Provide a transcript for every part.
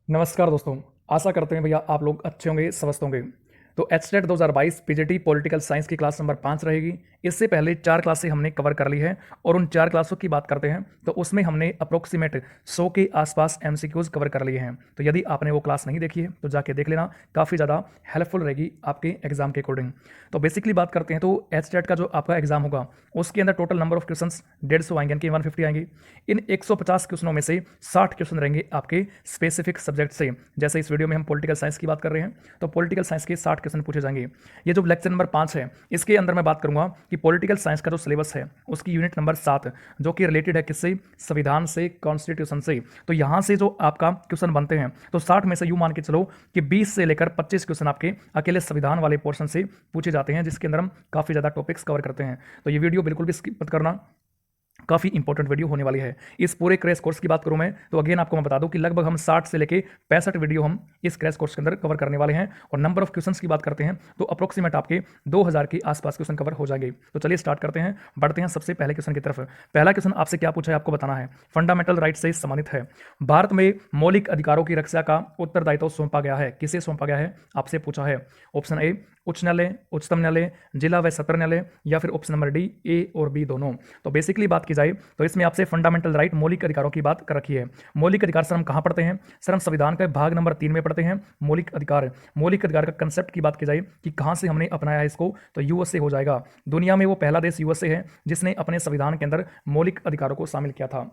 नमस्कार दोस्तों। आशा करते हैं भैया आप लोग अच्छे होंगे, स्वस्थ होंगे। तो एचटेट 2022 पीजीटी पॉलिटिकल साइंस की क्लास नंबर 5 रहेगी। इससे पहले 4 क्लासें हमने कवर कर ली है और उन 4 क्लासों की बात करते हैं तो उसमें हमने अप्रोक्सीमेट 100 के आसपास एमसीक्यूज कवर कर लिए हैं। तो यदि आपने वो क्लास नहीं देखी है तो जाके देख लेना, काफ़ी ज़्यादा हेल्पफुल रहेगी आपके एग्जाम के अकॉर्डिंग। तो बेसिकली बात करते हैं तो एचटेट का जो आपका एग्जाम होगा उसके अंदर टोटल नंबर ऑफ क्वेश्चन 150 आएंगे, यानी कि 150 आएंगे। इन 150 क्वेश्चनों में से 60 क्वेश्चन रहेंगे आपके स्पेसिफिक सब्जेक्ट से। जैसे इस वीडियो में हम पॉलिटिकल साइंस की बात कर रहे हैं तो पॉलिटिकल साइंस के 60 क्वेश्चन पूछे जाएंगे। ये जो लेक्चर नंबर 5 है इसके अंदर मैं बात करूंगा कि पॉलिटिकल साइंस का जो सिलेबस है उसकी यूनिट नंबर 7 जो कि रिलेटेड है किससे, संविधान से, कॉन्स्टिट्यूशन से। तो यहां से जो आपका क्वेश्चन बनते हैं तो 60 में से यूं मान के चलो कि 20 से लेकर 25 क्वेश्चन आपके अकेले संविधान वाले पोर्शन से पूछे जाते हैं, जिसके अंदर हम काफी ज्यादा टॉपिक्स कवर करते हैं। तो ये वीडियो बिल्कुल भी स्किप मत करना, काफ़ी इंपॉर्टेंट वीडियो होने वाली है। इस पूरे क्रैश कोर्स की बात करूं मैं तो अगेन आपको मैं बता दूं कि लगभग हम 60 से लेके 65 वीडियो हम इस क्रैश कोर्स के अंदर कवर करने वाले हैं। और नंबर ऑफ क्वेश्चंस की बात करते हैं तो अप्रोक्सीमेट आपके 2000 के आसपास क्वेश्चन कवर हो जाएंगे। तो चलिए स्टार्ट करते हैं, बढ़ते हैं सबसे पहले क्वेश्चन की तरफ। पहला क्वेश्चन आपसे क्या पूछा है आपको बताना है। फंडामेंटल राइट से संबंधित है। भारत में मौलिक अधिकारों की रक्षा का उत्तरदायित्व सौंपा गया है, किसे सौंपा गया है आपसे पूछा है। ऑप्शन ए उच्च न्यायालय, उच्चतम न्यायालय, जिला व सत्र न्यायालय, या फिर ऑप्शन नंबर डी ए और बी दोनों। तो बेसिकली बात की जाए तो इसमें आपसे फंडामेंटल राइट मौलिक अधिकारों की बात कर रखी है। मौलिक अधिकार सर हम कहाँ पढ़ते हैं? सर हम संविधान का भाग नंबर 3 में पढ़ते हैं मौलिक अधिकार। मौलिक अधिकार का कंसेप्ट की बात की जाए कि कहाँ से हमने अपनाया है इसको तो यूएसए हो जाएगा। दुनिया में वो पहला देश यूएसए है जिसने अपने संविधान के अंदर मौलिक अधिकारों को शामिल किया था।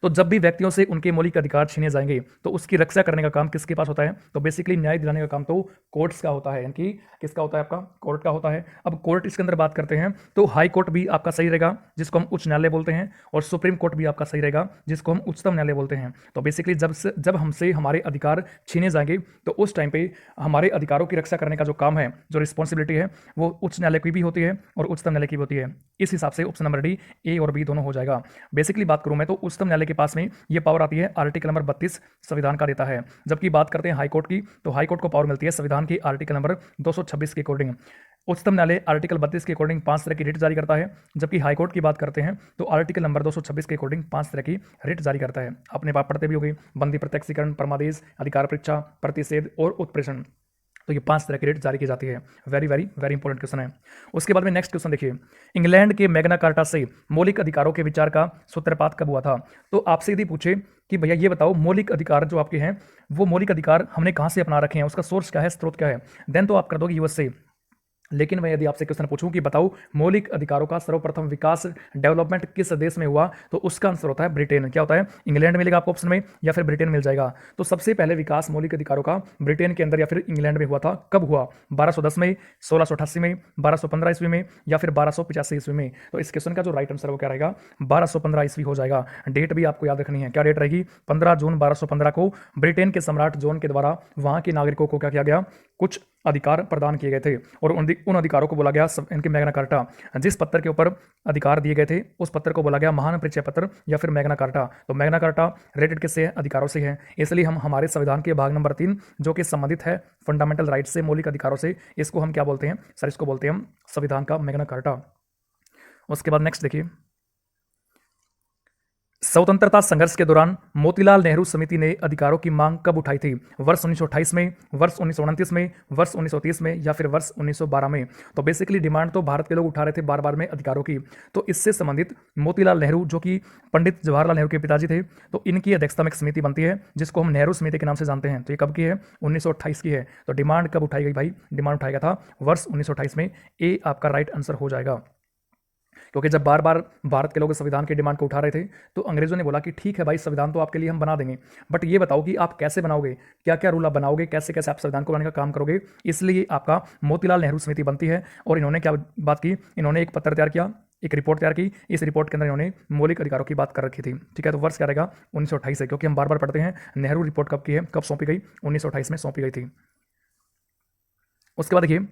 तो जब भी व्यक्तियों से उनके मौलिक अधिकार छीने जाएंगे तो उसकी रक्षा करने का काम किसके पास होता है? तो बेसिकली न्याय दिलाने का काम तो कोर्ट्स का होता है, यानी कि किसका होता है? आपका कोर्ट का होता है। अब कोर्ट इसके अंदर बात करते हैं तो हाई कोर्ट भी आपका सही रहेगा जिसको हम उच्च न्यायालय बोलते हैं, और सुप्रीम कोर्ट भी आपका सही रहेगा जिसको हम उच्चतम न्यायालय बोलते हैं। तो बेसिकली जब हमसे हमारे अधिकार छीने जाएंगे तो उस टाइम पे हमारे अधिकारों की रक्षा करने का जो काम है, जो रिस्पॉन्सिबिलिटी है, वो उच्च न्यायालय की भी होती है और उच्चतम न्यायालय की भी होती है। इस हिसाब से ऑप्शन नंबर डी ए और बी दोनों हो जाएगा। बेसिकली बात करूं मैं तो उच्चतम न्यायालय के पास में ये पावर आती है, आर्टिकल नंबर 32 संविधान का देता है। जबकि बात करते हैं हाईकोर्ट की तो हाईकोर्ट को पावर मिलती है संविधान की आर्टिकल नंबर 226 के अकॉर्डिंग। उच्चतम न्यायालय आर्टिकल 32 के अकॉर्डिंग 5 तरह की रिट जारी करता है, जबकि हाईकोर्ट की बात करते हैं तो आर्टिकल नंबर 226 के अकॉर्डिंग 5 तरह की रिट जारी करता है। अपने बात पढ़ते भी होगी, बंदी प्रत्यक्षीकरण, परमादेश, अधिकार परीक्षा, प्रतिषेध और उत्प्रेषण। तो ये 5 तरह की रेट जारी की जाती है। Very very very important question है। उसके बाद में नेक्स्ट क्वेश्चन देखिए, इंग्लैंड के मैग्ना कार्टा से मौलिक अधिकारों के विचार का सूत्रपात कब हुआ था? तो आपसे यदि पूछे कि भैया ये बताओ मौलिक अधिकार जो आपके हैं वो मौलिक अधिकार हमने कहां से अपना रखे हैं, उसका सोर्स क्या है, स्रोत क्या है, देन तो आप कर दोगे यूएसए। लेकिन मैं यदि आपसे क्वेश्चन पूछूं कि बताओ मौलिक अधिकारों का सर्वप्रथम विकास, डेवलपमेंट किस देश में हुआ, तो उसका आंसर होता है ब्रिटेन। क्या होता है? इंग्लैंड मिलेगा आपको ऑप्शन में या फिर ब्रिटेन मिल जाएगा। तो सबसे पहले विकास मौलिक अधिकारों का ब्रिटेन के अंदर या फिर इंग्लैंड में हुआ था। कब हुआ? 1210 में, 1688 में, 1215 ईस्वी में, या फिर 1285 ईस्वी में। तो इस क्वेश्चन का जो राइट आंसर वो क्या रहेगा? 1215 ईस्वी हो जाएगा। डेट भी आपको याद रखनी है। क्या डेट रहेगी? 15 जून 1215 को ब्रिटेन के सम्राट जॉन के द्वारा वहां के नागरिकों को क्या किया गया? कुछ अधिकार प्रदान किए गए थे और उन अधिकारों को बोला गया इनके मैग्ना कार्टा। जिस पत्र के ऊपर अधिकार दिए गए थे उस पत्र को बोला गया महान परिचय पत्र या फिर मैग्ना कार्टा। तो मैग्ना कार्टा रिलेटेड किससे है? अधिकारों से है। इसलिए हम हमारे संविधान के भाग नंबर 3 जो कि संबंधित है फंडामेंटल राइट से, मौलिक अधिकारों से, इसको हम क्या बोलते हैं सर? इसको बोलते हैं हम संविधान का मैग्ना कार्टा। उसके बाद नेक्स्ट देखिए, स्वतंत्रता संघर्ष के दौरान मोतीलाल नेहरू समिति ने अधिकारों की मांग कब उठाई थी? वर्ष 1928 में, वर्ष 1929 में, वर्ष 1930 में, या फिर वर्ष 1912 में। तो बेसिकली डिमांड तो भारत के लोग उठा रहे थे बार बार में अधिकारों की। तो इससे संबंधित मोतीलाल नेहरू जो कि पंडित जवाहरलाल नेहरू के पिताजी थे, तो इनकी अध्यक्षता में एक समिति बनती है जिसको हम नेहरू समिति के नाम से जानते हैं। तो ये कब की है? 1928 की है। तो डिमांड कब उठाई गई भाई? डिमांड उठाया गया था वर्ष 1928 में। ए आपका राइट आंसर हो जाएगा। क्योंकि जब बार बार भारत के लोग संविधान की डिमांड को उठा रहे थे तो अंग्रेजों ने बोला कि ठीक है भाई, संविधान तो आपके लिए हम बना देंगे, बट ये बताओ कि आप कैसे बनाओगे, क्या क्या रूल आप बनाओगे, कैसे कैसे आप संविधान को बनाने का काम करोगे। इसलिए आपका मोतीलाल नेहरू समिति बनती है और इन्होंने क्या बात की? इन्होंने एक पत्र तैयार किया, एक रिपोर्ट तैयार की। इस रिपोर्ट के अंदर इन्होंने मौलिक अधिकारों की बात कर रखी थी। ठीक है, तो वर्ष क्या रहेगा? 1928 है, क्योंकि हम बार बार पढ़ते हैं नेहरू रिपोर्ट कब की है, कब सौंपी गई? 1928 में सौंपी गई थी। उसके बाद देखिए,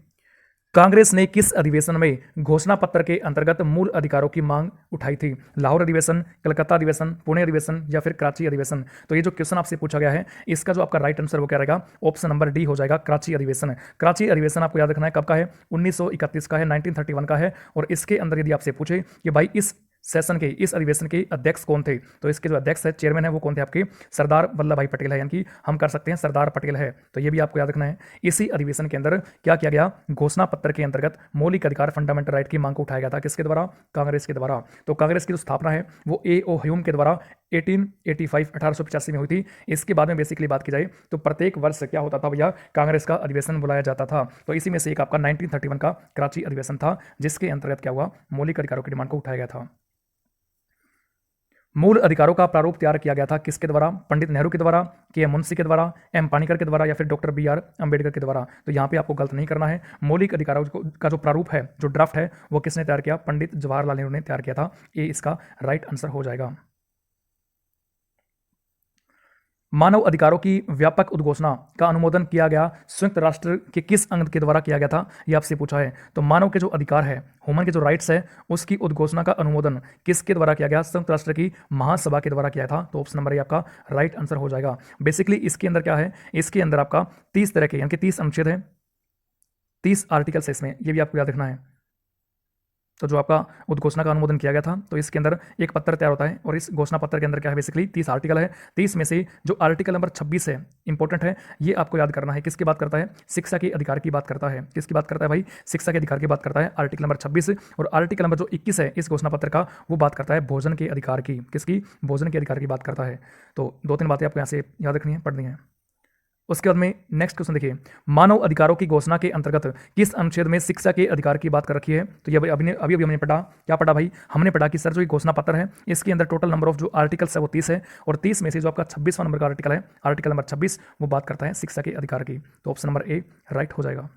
कांग्रेस ने किस अधिवेशन में घोषणा पत्र के अंतर्गत मूल अधिकारों की मांग उठाई थी? लाहौर अधिवेशन, कलकत्ता अधिवेशन, पुणे अधिवेशन, या फिर कराची अधिवेशन। तो ये जो क्वेश्चन आपसे पूछा गया है इसका जो आपका राइट आंसर वो क्या रहेगा? ऑप्शन नंबर डी हो जाएगा, कराची अधिवेशन। कराची अधिवेशन आपको याद रखना है कब का है? 1931 का है, 1931 का है। और इसके अंदर यदि आपसे पूछे कि भाई इस सेशन के, इस अधिवेशन के अध्यक्ष कौन थे? तो इसके जो अध्यक्ष है, चेयरमैन है, वो कौन थे आपके? सरदार वल्लभ भाई पटेल है, यानी कि हम कर सकते हैं सरदार पटेल है। तो ये भी आपको याद रखना है। इसी अधिवेशन के अंदर क्या किया गया? घोषणा पत्र के अंतर्गत मौलिक अधिकार फंडामेंटल राइट की मांग को उठाया गया था। किसके द्वारा? कांग्रेस के द्वारा। तो कांग्रेस की जो स्थापना है वो ए.ओ. ह्यूम के द्वारा 1885 में हुई थी। इसके बाद में बेसिकली बात की जाए तो प्रत्येक वर्ष क्या होता था भैया? कांग्रेस का अधिवेशन बुलाया जाता था। तो इसी में से एक आपका 1931 का कराची अधिवेशन था, जिसके अंतर्गत क्या हुआ? मौलिक अधिकारों की डिमांड को उठाया गया था। मूल अधिकारों का प्रारूप तैयार किया गया था किसके द्वारा? पंडित नेहरू के द्वारा, के एम मुंशी के द्वारा, एम पानीकर के द्वारा, या फिर डॉक्टर बी.आर. अंबेडकर के द्वारा। तो यहाँ पे आपको गलत नहीं करना है। मौलिक अधिकारों का जो प्रारूप है, जो ड्राफ्ट है, वो किसने तैयार किया? पंडित जवाहरलाल नेहरू ने तैयार किया था। ये इसका राइट आंसर हो जाएगा। मानव अधिकारों की व्यापक उद्घोषणा का अनुमोदन किया गया संयुक्त राष्ट्र के किस अंग के द्वारा किया गया था? ये आपसे पूछा है। तो मानव के जो अधिकार है, ह्यूमन के जो राइट्स है, उसकी उद्घोषणा का अनुमोदन किसके द्वारा किया गया? संयुक्त राष्ट्र की महासभा के द्वारा किया था। तो ऑप्शन नंबर ए आपका राइट आंसर हो जाएगा। बेसिकली इसके अंदर क्या है? इसके अंदर आपका 30 तरह के, यानी कि 30 अनुच्छेद है, 30 आर्टिकल्स है इसमें, ये भी आपको याद रखना है। तो जो आपका उद्घोषणा का अनुमोदन किया गया था, तो इसके अंदर एक पत्र तैयार होता है, और इस घोषणा पत्र के अंदर क्या है? बेसिकली 30 आर्टिकल है। 30 में से जो आर्टिकल नंबर 26 है, इंपॉर्टेंट है, ये आपको याद करना है। किसकी बात करता है? शिक्षा के अधिकार की बात करता है। किसकी बात करता है भाई? शिक्षा के अधिकार की बात करता है, आर्टिकल नंबर 26। और आर्टिकल नंबर जो 21 है इस घोषणा पत्र का, वो बात करता है भोजन के अधिकार की। किसकी? भोजन के अधिकार की बात करता है। तो 2-3 बातें आपको यहाँ से याद रखनी है, पढ़नी है। उसके बाद में नेक्स्ट क्वेश्चन देखिए, मानव अधिकारों की घोषणा के अंतर्गत किस अनुच्छेद में शिक्षा के अधिकार की बात कर रखी है? तो ये अभी हमने पढ़ा, क्या पढ़ा भाई? हमने पढ़ा कि सर जो ये घोषणा पत्र है, इसके अंदर टोटल नंबर ऑफ जो आर्टिकल्स है वो 30 है, और 30 में से जो आपका 26वां नंबर का आर्टिकल है, आर्टिकल नंबर 26, वो बात करता है शिक्षा के अधिकार की। तो ऑप्शन नंबर ए राइट हो जाएगा।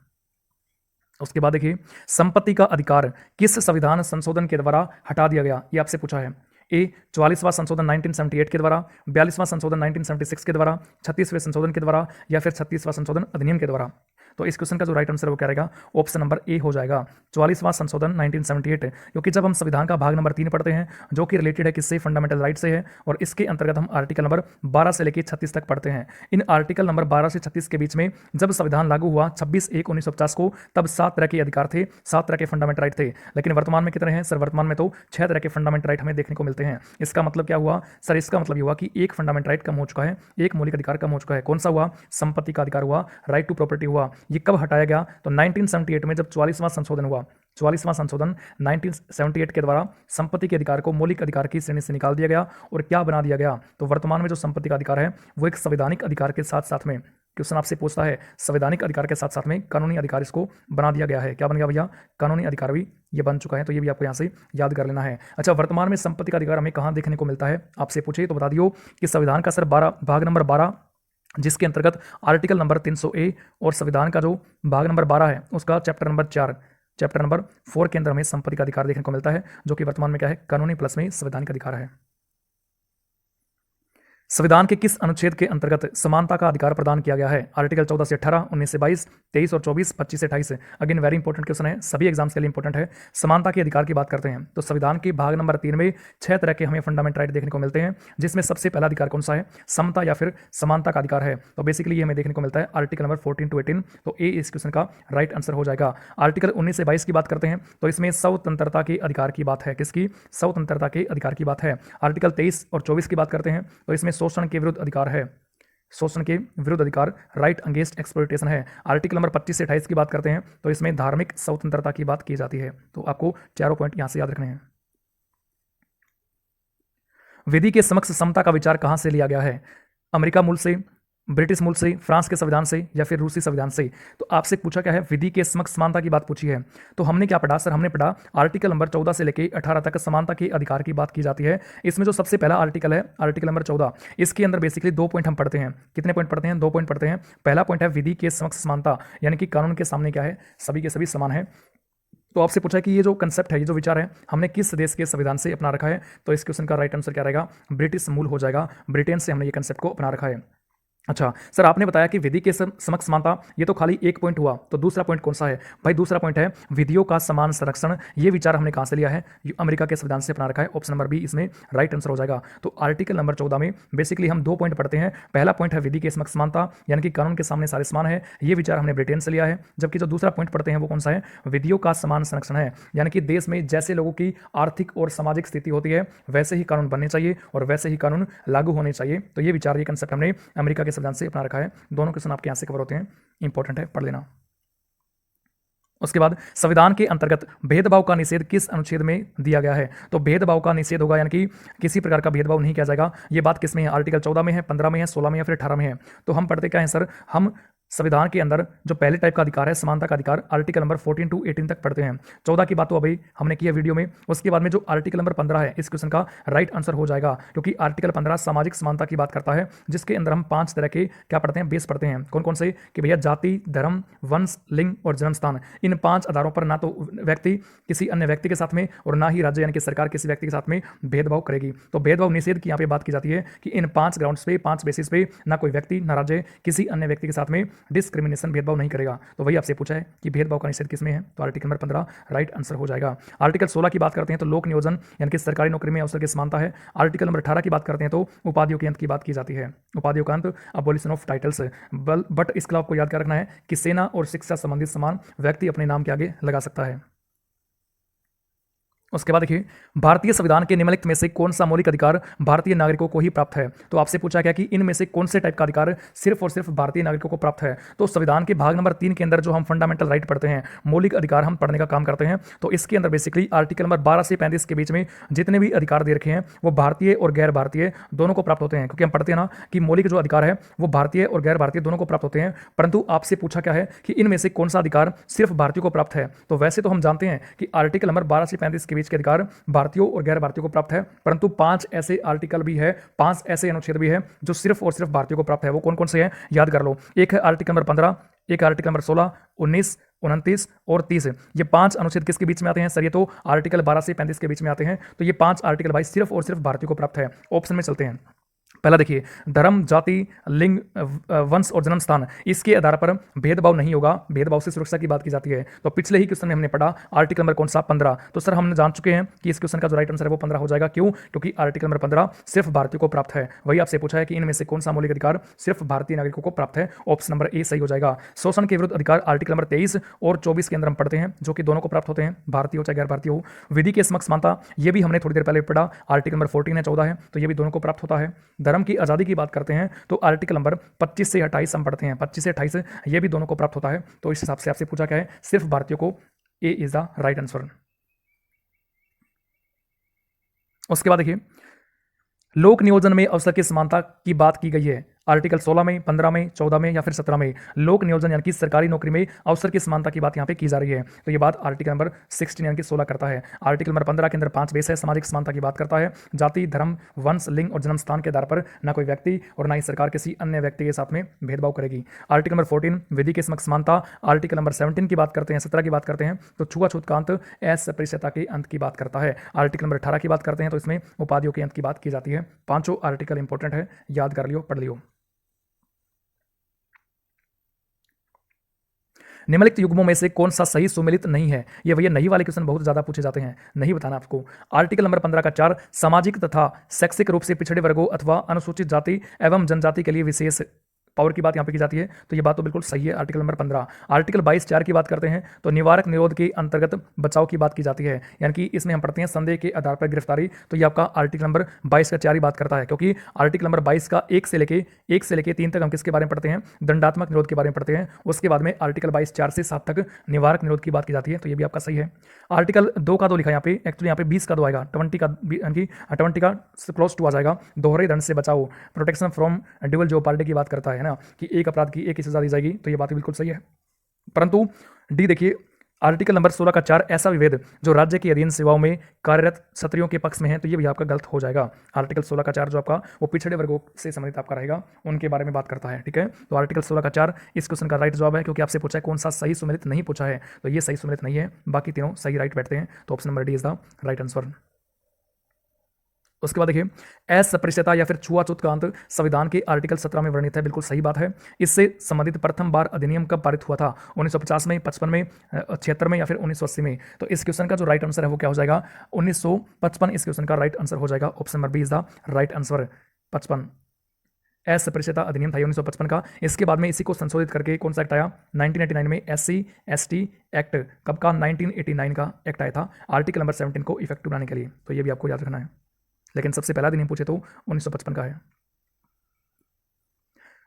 उसके बाद देखिए, संपत्ति का अधिकार किस संविधान संशोधन के द्वारा हटा दिया गया? ये आपसे पूछा है। ए 44वां संशोधन 1978 के द्वारा, 42वां संशोधन 1976 के द्वारा, 36वें संशोधन के द्वारा, या फिर 36वां संशोधन अधिनियम के द्वारा। तो इस क्वेश्चन का जो राइट आंसर वो क्या रहेगा? ऑप्शन नंबर ए हो जाएगा, 44वां संशोधन 1978। क्योंकि जब हम संविधान का भाग नंबर 3 पढ़ते हैं, जो कि रिलेटेड है किससे? फंडामेंटल राइट से है, और इसके अंतर्गत हम आर्टिकल नंबर 12 से लेकर 36 तक पढ़ते हैं। इन आर्टिकल नंबर 12 से 36 के बीच में जब संविधान लागू हुआ 26/1/1950 को, तब 7 तरह के अधिकार थे, 7 तरह के फंडामेंटल राइट थे। लेकिन वर्तमान में कितने हैं सर? वर्तमान में तो 6 तरह के फंडामेंटल राइट हमें देखने को मिलते हैं। इसका मतलब क्या हुआ सर? इसका मतलब ये हुआ कि एक फंडामेंटल राइट कम हो चुका है, एक मौलिक अधिकार कम हो चुका है। कौन सा हुआ? संपत्ति का अधिकार हुआ, राइट टू प्रॉपर्टी हुआ। ये कब हटाया गया? तो 1978 में जब 44वां संशोधन हुआ। 44वां संशोधन 1978 के द्वारा संपत्ति के अधिकार को मौलिक अधिकार की श्रेणी से निकाल दिया गया, और क्या बना दिया गया? तो वर्तमान में जो संपत्ति का अधिकार है वो एक संवैधानिक अधिकार के साथ साथ में, क्वेश्चन आपसे पूछता है, संवैधानिक अधिकार के साथ साथ में कानूनी अधिकार इसको बना दिया गया है। क्या बन गया भैया? कानूनी अधिकार भी ये बन चुका है। तो ये भी आपको यहाँ से याद कर लेना है। अच्छा, वर्तमान में संपत्ति का अधिकार हमें कहाँ देखने को मिलता है? आपसे पूछे तो बता दियो कि संविधान का सर भाग नंबर 12, जिसके अंतर्गत आर्टिकल नंबर 300A, और संविधान का जो भाग नंबर 12 है उसका चैप्टर नंबर 4 के अंदर हमें संपत्ति का अधिकार देखने को मिलता है, जो कि वर्तमान में क्या है? कानूनी प्लस में संवैधानिक अधिकार है। संविधान के किस अनुच्छेद के अंतर्गत समानता का अधिकार प्रदान किया गया है? आर्टिकल 14 से 18, 19 से 22, 23 और 24, 25 से 28। अगेन वेरी इंपॉर्टेंट क्वेश्चन है, सभी एग्जाम्स के लिए इंपॉर्टेंट है। समानता के अधिकार की बात करते हैं तो संविधान के भाग नंबर 3 में 6 तरह के हमें फंडामेंटल राइट देखने को मिलते हैं, जिसमें सबसे पहला अधिकार कौन सा है? समता या फिर समानता का अधिकार है। तो बेसिकली ये हमें देखने को मिलता है आर्टिकल नंबर 14 to 18। तो ए इस क्वेश्चन का राइट आंसर हो जाएगा। आर्टिकल 19 से 22 की बात करते हैं तो इसमें स्वतंत्रता के अधिकार की बात है। किसकी? स्वतंत्रता के अधिकार की बात है। आर्टिकल 23 और 24 की बात करते हैं तो इसमें शोषण के विरुद्ध अधिकार है, शोषण के विरुद्ध अधिकार, राइट अगेंस्ट एक्सप्लॉयटेशन है। आर्टिकल नंबर 25 से 28 की बात करते हैं तो इसमें धार्मिक स्वतंत्रता की बात की जाती है। तो आपको चारों पॉइंट यहां से याद रखने हैं। विधि के समक्ष समता का विचार कहां से लिया गया है? अमेरिका मूल से, ब्रिटिश मूल से, फ्रांस के संविधान से, या फिर रूसी संविधान से। तो आपसे पूछा क्या है? विधि के समक्ष समानता की बात पूछी है। तो हमने क्या पढ़ा सर? हमने पढ़ा आर्टिकल नंबर 14 से लेकर 18 तक समानता के अधिकार की बात की जाती है। इसमें जो सबसे पहला आर्टिकल है आर्टिकल नंबर 14, इसके अंदर बेसिकली 2 पॉइंट हम पढ़ते हैं। कितने पॉइंट पढ़ते हैं? 2 पॉइंट पढ़ते हैं। पहला पॉइंट है विधि के समक्ष समानता, यानी कि कानून के सामने क्या है? सभी के सभी समान है। तो आपसे पूछा है कि ये जो कंसेप्ट है, ये जो विचार है, हमने किस देश के संविधान से अपना रखा है? तो इस क्वेश्चन का राइट आंसर क्या रहेगा? ब्रिटिश मूल हो जाएगा। ब्रिटेन से हमने ये कंसेप्ट को अपना रखा है। अच्छा सर, आपने बताया कि विधि के समक्ष समानता, ये तो खाली एक पॉइंट हुआ, तो दूसरा पॉइंट कौन सा है? भाई दूसरा पॉइंट है विधियों का समान संरक्षण। ये विचार हमने कहाँ से लिया है? अमेरिका के संविधान से अपना रखा है। ऑप्शन नंबर बी इसमें राइट आंसर हो जाएगा। तो आर्टिकल नंबर 14 में बेसिकली हम 2 पॉइंट पढ़ते हैं। पहला पॉइंट है विधि के समक्ष समानता, यानी कि कानून के सामने सारे समान है। ये विचार हमने ब्रिटेन से लिया है। जबकि जो दूसरा पॉइंट पढ़ते हैं वो कौन सा है? विधियों का समान संरक्षण है, यानी कि देश में जैसे लोगों की आर्थिक और सामाजिक स्थिति होती है वैसे ही कानून बनने चाहिए और वैसे ही कानून लागू होने चाहिए। तो ये विचार, ये कंसेप्ट हमने अमेरिका के संविधान से अपना रखा है। दोनों क्वेश्चन आपके यहां से कवर होते हैं, इंपॉर्टेंट है, पढ़ लेना। उसके बाद संविधान के अंतर्गत भेदभाव का निषेध किस अनुच्छेद में दिया गया है? तो भेदभाव का निषेध होगा, यानी कि किसी प्रकार का भेदभाव नहीं किया जाएगा। ये बात किस में है? आर्टिकल 14 में है, 15 में है, 16 में या फिर 18 में है? तो हम पढ़ते क्या है सर? हम संविधान के अंदर जो पहले टाइप का अधिकार है, समानता का अधिकार, आर्टिकल नंबर 14 टू 18 तक पढ़ते हैं। 14 की बात तो अभी हमने की है वीडियो में। उसके बाद में जो आर्टिकल नंबर 15 है, इस क्वेश्चन का राइट आंसर हो जाएगा, क्योंकि आर्टिकल 15 सामाजिक समानता की बात करता है, जिसके अंदर हम 5 तरह के क्या पढ़ते हैं? बेस पढ़ते हैं। कौन कौन से? कि भैया जाति, धर्म, वंश, लिंग और जन्म स्थान। इन 5 आधारों पर ना तो व्यक्ति किसी अन्य व्यक्ति के साथ में और ना ही राज्य यानी कि सरकार किसी व्यक्ति के साथ में भेदभाव करेगी। तो भेदभाव निषेध की यहाँ पे बात की जाती है कि इन 5 ग्राउंड्स पे, 5 बेसिस पे ना कोई व्यक्ति ना राज्य किसी अन्य व्यक्ति के साथ में डिस्क्रिमिनेशन, भेदभाव नहीं करेगा। तो वही आपसे पूछा है कि भेदभाव का निषेध किसमें है? तो आर्टिकल नंबर 15 राइट आंसर हो जाएगा। आर्टिकल 16 की बात करते हैं तो लोक नियोजन यानी कि सरकारी नौकरी में अवसर की समानता है। आर्टिकल नंबर 18 की बात करते हैं तो उपाधियों के अंत की बात की जाती है। उपाधियों का अंत, अबोलिशन ऑफ टाइटल्स। बट इसके आपको याद क्या रखना है कि सेना और शिक्षा संबंधित सम्मान व्यक्ति अपने नाम के आगे लगा सकता है। उसके बाद देखिए, भारतीय संविधान के निम्नलिखित में से कौन सा मौलिक अधिकार भारतीय नागरिकों को ही प्राप्त है? तो आपसे पूछा गया कि इनमें से कौन से टाइप का अधिकार सिर्फ और सिर्फ भारतीय नागरिकों को प्राप्त है? तो संविधान के भाग नंबर 3 के अंदर जो हम फंडामेंटल राइट पढ़ते हैं, मौलिक अधिकार हम पढ़ने का काम करते हैं, तो इसके अंदर बेसिकली आर्टिकल नंबर 12 से 35 के बीच में जितने भी अधिकार दे रखे हैं वो भारतीय और गैर भारतीय दोनों को प्राप्त होते हैं। क्योंकि हम पढ़ते हैं ना कि मौलिक जो अधिकार है वो भारतीय और गैर भारतीय दोनों को प्राप्त होते हैं। परंतु आपसे पूछा क्या है कि इनमें से कौन सा अधिकार सिर्फ भारतीयों को प्राप्त है? तो वैसे तो हम जानते हैं कि आर्टिकल नंबर 12 से 35 के बीच के अधिकार भारतीयों और गैर भारतीयों को प्राप्त है, परंतु 5 ऐसे आर्टिकल भी है, 5 ऐसे अनुच्छेद भी है जो सिर्फ और सिर्फ भारतीयों को प्राप्त है। वो कौन कौन से हैं? याद कर लो। एक है आर्टिकल नंबर 15, एक आर्टिकल नंबर 16, 19, 29 और 30। ये 5 अनुच्छेद किसके बीच में आते हैं सर? ये तो आर्टिकल 12 से 35 के बीच में आते हैं। तो ये 5 आर्टिकल भाई सिर्फ और सिर्फ भारतीयों को प्राप्त है। ऑप्शन में चलते हैं। पहला देखिए, धर्म, जाति, लिंग, वंश और जन्म स्थान, इसके आधार पर भेदभाव नहीं होगा, भेदभाव से सुरक्षा की बात की जाती है। तो पिछले ही क्वेश्चन में हमने पढ़ा आर्टिकल नंबर कौन सा? 15। तो सर हमने जान चुके हैं कि इस क्वेश्चन का जो राइट आंसर है वो 15 हो जाएगा। क्यों? क्योंकि आर्टिकल नंबर 15 सिर्फ भारतीयों को प्राप्त है। वही आपसे पूछा है कि इनमें से कौन सा मौलिक अधिकार सिर्फ भारतीय नागरिकों को प्राप्त है? ऑप्शन नंबर ए सही हो जाएगा। शोषण के विरुद्ध अधिकार आर्टिकल नंबर 23 और 24 के अंदर हम पढ़ते हैं, जो कि दोनों को प्राप्त होते हैं, भारतीय हो चाहे गैर भारतीय हो। विधि के समक्ष समानता, ये भी हमने थोड़ी देर पहले पढ़ा, आर्टिकल नंबर 14 है, 14 है, तो ये भी दोनों को प्राप्त होता है। धर्म की आजादी की बात करते हैं तो आर्टिकल नंबर 25 से 28 हम पढ़ते हैं, 25 से 28 ये भी दोनों को प्राप्त होता है। तो इस हिसाब से आपसे पूछा क्या है? सिर्फ भारतीयों को। ए इज द राइट आंसर। उसके बाद देखिए, लोक नियोजन में अवसर की समानता की बात की गई है आर्टिकल 16 में, 15 में, 14 में या फिर 17 में। लोक नियोजन यानी कि सरकारी नौकरी में अवसर की समानता की बात यहाँ पे की जा रही है। तो ये बात आर्टिकल नंबर 16 यानी कि 16 करता है। आर्टिकल नंबर 15 के अंदर 5 बेस है, सामाजिक समानता की बात करता है। जाति, धर्म, वंश, लिंग और जन्म स्थान के आधार पर ना कोई व्यक्ति और ना ही सरकार किसी अन्य व्यक्ति के साथ में भेदभाव करेगी। आर्टिकल नंबर 14 विधि के समक्ष समानता। आर्टिकल नंबर 17 की बात करते हैं, 17 की बात करते हैं तो छुआछूत का अंत, अस्पृश्यता के अंत की बात करता है। आर्टिकल नंबर 18 की बात करते हैं तो इसमें उपाधियों के अंत की बात की जाती है। पांचों आर्टिकल इंपॉर्टेंट है, याद कर लियो, पढ़ लियो। निम्नलिखित युग्मों में से कौन सा सही सुमेलित नहीं है? ये भैया नहीं वाले क्वेश्चन बहुत ज्यादा पूछे जाते हैं, नहीं बताना आपको। आर्टिकल नंबर 15 का 4 सामाजिक तथा शैक्षिक रूप से पिछड़े वर्गों अथवा अनुसूचित जाति एवं जनजाति के लिए विशेष पावर की बात यहाँ पे की जाती है, तो ये बात तो बिल्कुल सही है। Article number 15। आर्टिकल 22(4) की बात करते हैं तो निवारक निरोध के अंतर्गत बचाव की बात की जाती है, यानी कि इसमें हम पढ़ते हैं संदेह के आधार पर गिरफ्तारी। तो ये आपका आर्टिकल नंबर 22 का 4 ही बात करता है, क्योंकि आर्टिकल नंबर 22 का 1 से लेके 3 तक हम किसके बारे में पढ़ते हैं? दंडात्मक निरोध के बारे में पढ़ते हैं। उसके बाद में आर्टिकल 22(4) से 7 तक निवारक निरोध की बात की जाती है, तो ये भी आपका सही है। आर्टिकल 2 का 2 लिखा है यहाँ पे, एक्चुअली यहाँ पे 20 का 2 आएगा, 20 का 20 का क्लोज टू आ जाएगा। दोहरे दंड से बचाओ, प्रोटेक्शन फ्रॉम ड्यूअल जॉब की बात करता है ना, कि एक अपराध की एक ही सजा दी जाएगी, तो ये बात बिल्कुल सही है। परंतु डी देखिए, आर्टिकल नंबर 16 का 4 ऐसा विभेद जो राज्य के अधीन सेवाओं में कार्यरत क्षत्रियों के पक्ष में है, तो ये भी आपका गलत हो जाएगा। आर्टिकल 16 का 4 जो आपका वो पिछड़े वर्गों से संबंधित आपका रहेगा, उनके बारे में बात करता है, ठीक है। तो आर्टिकल 16 का 4 इस क्वेश्चन का राइट जवाब है, क्योंकि आपसे पूछा है कौन सा सही सुमेलित नहीं पूछा है, तो ये सही सुमेलित नहीं है, बाकी तीनों सही राइट बैठते हैं। तो option number D is the right answer. उसके बाद देखिए, अस्पृश्यता या फिर छुआछूत का अंत संविधान के आर्टिकल 17 में वर्णित है। बिल्कुल सही बात है। इससे संबंधित प्रथम बार अधिनियम कब पारित हुआ था? 1950 में, 55 में, 76 में या फिर 1980 में? तो इस क्वेश्चन का जो राइट आंसर है वो क्या हो जाएगा? 1955 इस क्वेश्चन का राइट आंसर हो जाएगा। Option number B is the right answer, 55। अस्पृश्यता अधिनियम था 1955 का। इसके बाद में इसी को संशोधित करके कौन सा एक्ट आया? 1989 में SC ST एक्ट। कब का? 1989 का एक्ट आया था आर्टिकल नंबर 17 को इफेक्टिव बनाने के लिए। तो ये भी आपको याद रखना है। लेकिन सबसे पहला अधिनियम पूछे तो 1955 का है।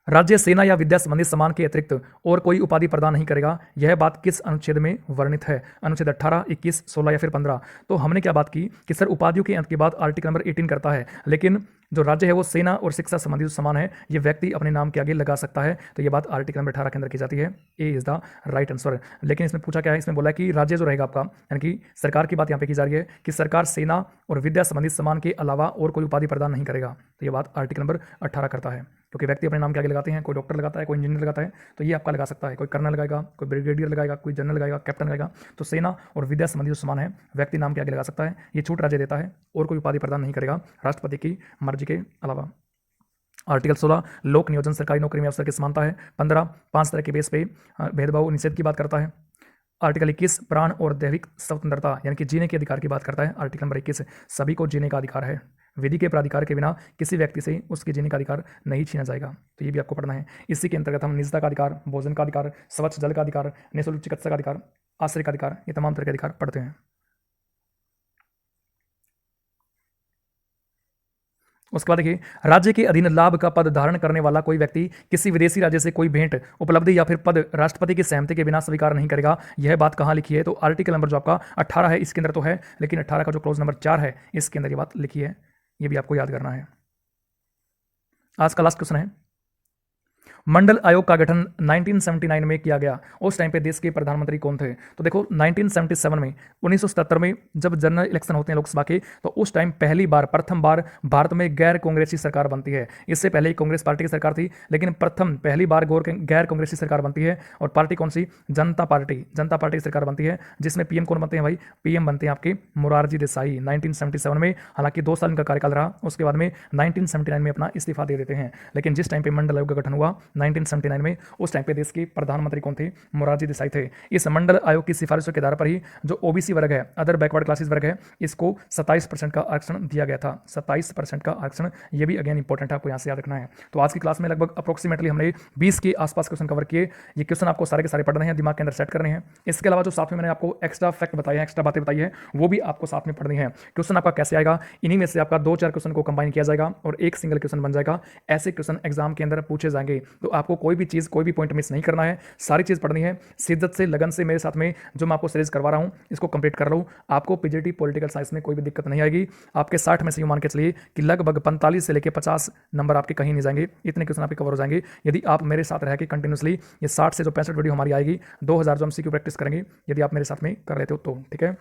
राज्य सेना या विद्या संबंधित सम्मान के अतिरिक्त और कोई उपाधि प्रदान नहीं करेगा, यह बात किस अनुच्छेद में वर्णित है? अनुच्छेद 18, 21, 16 या फिर 15? तो हमने क्या बात की कि सर उपाधियों के अंत के बाद आर्टिकल नंबर 18 करता है, लेकिन जो राज्य है वो सेना और शिक्षा संबंधी जो सम्मान है ये व्यक्ति अपने नाम के आगे लगा सकता है। तो ये बात आर्टिकल नंबर 18 के अंदर की जाती है। ए इज द राइट आंसर। लेकिन इसमें पूछा क्या है? इसमें बोला कि राज्य जो रहेगा आपका, यानी कि सरकार की बात यहाँ पे की जा रही है कि सरकार सेना और विद्या संबंधित सम्मान के अलावा और कोई उपाधि प्रदान नहीं करेगा। तो ये बात आर्टिकल नंबर 18 करता है, क्योंकि व्यक्ति अपने नाम के आगे लगाते हैं। कोई डॉक्टर लगाता है, कोई इंजीनियर लगाता है, तो ये आपका लगा सकता है। कोई कर्नल लगाएगा, कोई ब्रिगेडियर लगाएगा, कोई जनरल लगाएगा, कैप्टन लगाएगा। तो सेना और विद्या संबंधी जो सम्मान है व्यक्ति नाम के आगे लगा सकता है। ये छूट राज्य देता है और कोई उपाधि प्रदान नहीं करेगा राष्ट्रपति की मर्जी के अलावा। आर्टिकल 16 लोक नियोजन सरकारी नौकरी में अवसर की समानता है। 15 5 तरह के बेस पे भेदभाव निषेध की बात करता है। आर्टिकल 21 प्राण और दैविक स्वतंत्रता यानी कि जीने के अधिकार की बात करता है। आर्टिकल नंबर 21 सभी को जीने का अधिकार है, विधि के प्राधिकार के बिना किसी व्यक्ति से उसके जीने का अधिकार नहीं छीना जाएगा। तो ये भी आपको पढ़ना है। इसी के अंतर्गत हम निजता का अधिकार, भोजन का अधिकार, स्वच्छ जल का अधिकार, निःशुल्क चिकित्सा का अधिकार, आश्रय का अधिकार, ये तमाम तरह के अधिकार पढ़ते हैं। उसके बाद देखिए, राज्य के अधीन लाभ का पद धारण करने वाला कोई व्यक्ति किसी विदेशी राज्य से कोई भेंट, उपलब्धि या फिर पद राष्ट्रपति की सहमति के बिना स्वीकार नहीं करेगा। यह बात कहाँ लिखी है? तो आर्टिकल नंबर जो आपका 18 है इसके अंदर तो है, लेकिन 18 का जो क्लोज नंबर 4 है इसके अंदर ये बात लिखी है। ये भी आपको याद करना है। आज का लास्ट क्वेश्चन है, मंडल आयोग का गठन 1979 में किया गया। उस टाइम पे देश के प्रधानमंत्री कौन थे? तो देखो 1977 में, 1977 में जब जनरल इलेक्शन होते हैं लोकसभा के, तो उस टाइम पहली बार, प्रथम बार भारत में गैर कांग्रेसी सरकार बनती है। इससे पहले कांग्रेस पार्टी की सरकार थी, लेकिन पहली बार गैर कांग्रेसी सरकार बनती है। और पार्टी कौन सी? जनता पार्टी। जनता पार्टी की सरकार बनती है, जिसमें पीएम कौन बनते हैं भाई? पीएम बनते हैं आपके मोरारजी देसाई 1977 में। हालांकि 2 साल इनका कार्यकाल रहा, उसके बाद में 1979 में अपना इस्तीफा दे देते हैं। लेकिन जिस टाइम पे मंडल आयोग का गठन हुआ 1979 में, उस टाइम पे देश के प्रधानमंत्री कौन थे? मोरारजी देसाई थे। इस मंडल आयोग की सिफारिशों के आधार पर ही जो ओबीसी वर्ग है, अदर बैकवर्ड क्लासेस वर्ग है, इसको 27% का आरक्षण दिया गया था। 27% का आरक्षण, ये भी अगेन इंपॉर्टेंट है, आपको यहाँ से याद रखना है। तो आज की क्लास में लगभग अप्रोक्सीमेटली हमने 20 के आसपास क्वेश्चन कवर किए। ये क्वेश्चन आपको सारे के सारे पढ़ने हैं, दिमाग के अंदर सेट करने हैं। इसके अलावा जो साथ में मैंने आपको एक्स्ट्रा फैक्ट बताए हैं, एक्स्ट्रा बातें बताई है, वो भी आपको साथ में पढ़नी है। क्वेश्चन आपका कैसे आएगा? इन्हीं में से आपका 2-4 क्वेश्चन को कंबाइन किया जाएगा और एक सिंगल क्वेश्चन बन जाएगा। ऐसे क्वेश्चन एग्जाम के अंदर पूछे जाएंगे। तो आपको कोई भी चीज़, कोई भी पॉइंट मिस नहीं करना है, सारी चीज़ पढ़नी है। शिद्दत से, लगन से मेरे साथ में जो मैं आपको सीरीज करवा रहा हूँ इसको कंप्लीट कर लो। आपको पीजीटी पॉलिटिकल साइंस में कोई भी दिक्कत नहीं आएगी। आपके 60 में से यूँ मान के चलिए कि लगभग 45 से लेकर 50 नंबर आपके कहीं नहीं जाएंगे। इतने क्वेश्चन आपके कवर हो जाएंगे यदि आप मेरे साथ रह के कंटिन्यूसली ये 60 से जो 65 वीडियो हमारी आएगी, 2000 जो हम सीक्यू प्रैक्टिस करेंगे, यदि आप मेरे साथ में कर लेते हो तो ठीक है।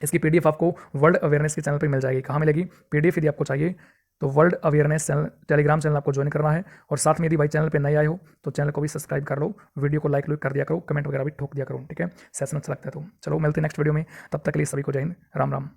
इसकी पीडीएफ आपको वर्ल्ड अवेयरनेस के चैनल पर मिल जाएगी। कहाँ मिलेगी पीडीएफ? यदि आपको चाहिए तो world awareness channel, Telegram channel आपको ज्वाइन करना है। और साथ में यदि भाई चैनल पे नए आए हो तो चैनल को भी सब्सक्राइब कर लो, वीडियो को लाइक कर दिया करो, कमेंट वगैरह भी ठोक दिया करो, ठीक है। सेशन अच्छा लगता है तो चलो मिलते हैं नेक्स्ट वीडियो में। तब तक के लिए सभी को जय हिंद, राम राम।